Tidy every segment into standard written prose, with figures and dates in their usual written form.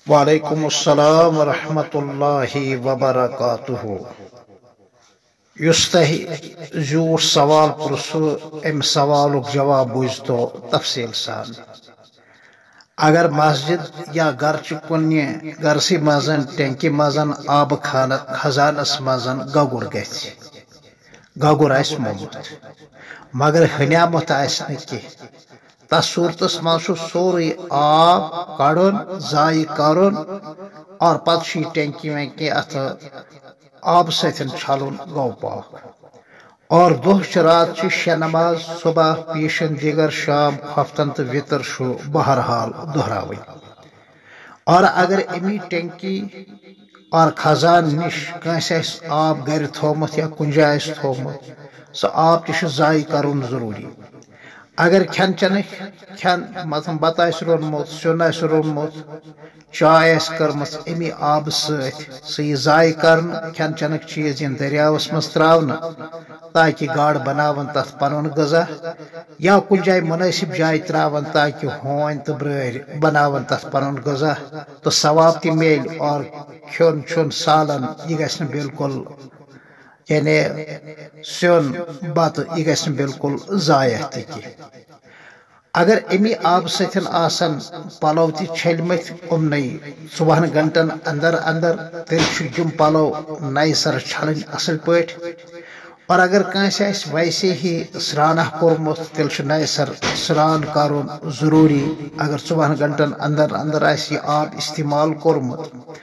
وعلیکم السلام ورحمۃ اللہ وبرکاتہ یس تہ زیوٹھ سوال پرسو ام سوالک جواب بوزتو تفصیل سان اگر مسجد یا گرچہ کنہ گرسی مزن ٹینکی مزن آب خزانس مزن گگر گگر آس مومت مگر ہنیامت آس نہ تس صورتس مز سوری آب کڑن ضائع کرن اور پتہ ٹینکی وینکی ات آب ستن چھلن گو پاک اور دہ رات شہ نماز صبح پیشن دیگر شام خفتن تو وطر شو بہرحال دہراون اور اگر امی ٹینکی اور خزان نش کنس آب گر تھومت یا کن جائے تھومت سہ آب تہ ضائع کرن ضروری اگر کھین چنک کھین مثلا بتہ رونمت سیون رونمت چائے کرمت امی آب سی ضائع کرن کھین چنک چیز ان دریاوس مز تراؤن تاکہ گاڑ بناون تت پنن غذا یا کن جائے مناسب جائے تراون تاکہ ہون تو برر بناون تت پنن غذا تو ثواب تہ میل اور کھیون چون سالن یہ گھس بالکل یعنی سیون بت یہ گھس بالکل ضائع تہ اگر امی آب ستن آسن پلو تہ چھلمت امنی 14 گھنٹن اندر اندر تیل جم پلو نئی سر چھلن اصل پٹ اور اگر کنس ویسے ہی سرانہ کورمت تیل نئی سر سران کرن ضروری اگر 14 گھنٹن اندر اندر یہ آب استعمال کورمت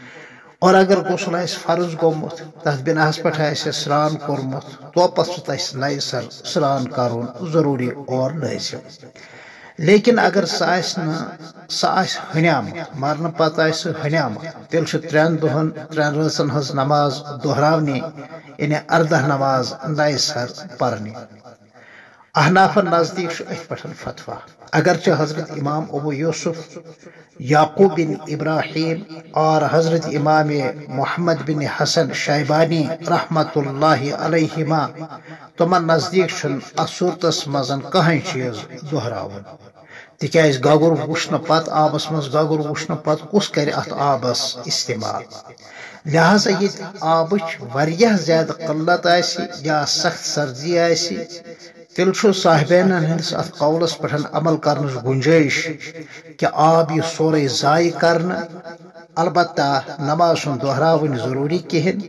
اور اگر غسل فرض گومت تس بناس پہ سران کورمت توپس تس نئی سر سران کرن ضروری اور لازم لیکن اگر سہ ہنیامت مرن پتہ ہنیامت تیل 3 دہن 3 رٲژن ہز نماز دہراونی یعنی 14 نماز نئی سر پرنی احنافن نزدیک ات پہ فتویٰ اگرچہ حضرت امام ابو یوسف یعقوب بن ابراہیم اور حضرت امام محمد بن حسن شیبانی رحمۃ اللہ علیہما تمن نزدیک صورتس مزن کہین چیز دہراون تکیاز گگر وچھن پت آبس مز گگر وچھن پت کس کر ات آبس استعمال لہذا یہ آبچ واریاہ زیادہ قلت یا سخت سردی تیل صاحبین ہندس ات قولس پہ عمل کرنس گنجائش کہ آب یہ سورے ضائع کرنا البتہ نماز سن دہراون ضروری کہین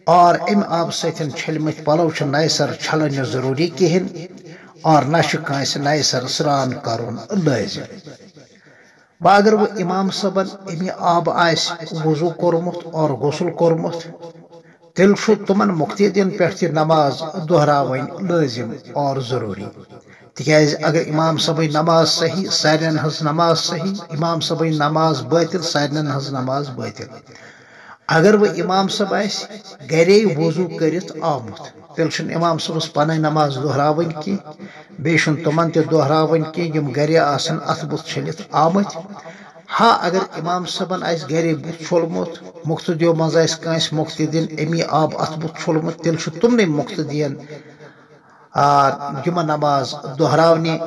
اور ام آب ستن چھلمت پلو نئی سر چھلن ضروری کہین اور نہ کنس نئی سر سران کرن لازم اگر وہ امام صبن امی آب وضو کورمت اور غسل کورمت تیل تمن مقتدین پہ نماز دہراون لازم اور ضروری تکیاز اگر امام صبی نماز صحیح سارن ہز نماز صحیح امام صبی نماز باطل سارن ہز نماز باطل اگر وہ امام صب گرے وضو کرت آمت تیل امام صبس پن نماز دہراون کی بیشن تمن تہ دہراون کی یم گرے آسن ات بت چھلت آمت ہاں اگر امام صبن گرے بت چھولمت مقتدیو مز کنس مقتدین امی آب ات بت چھولمت تیل تمن مقتدین جمع نماز دہراونی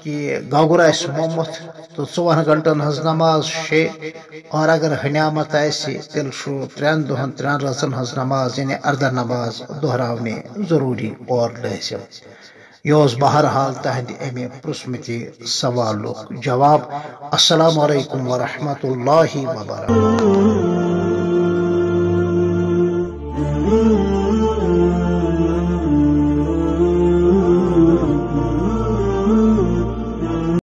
کہ گگر مومت تو 14 گھنٹن ہز نماز شے اور اگر ہنیامت تیل 3 دہن 3 رٲژن ہز نماز یعنی 14 نماز دہراونی ضروری اور لازم یہ بہرحال تہند امی پرسمتی سوالک جواب السلام علیکم ورحمۃ اللہ وبرکاتہ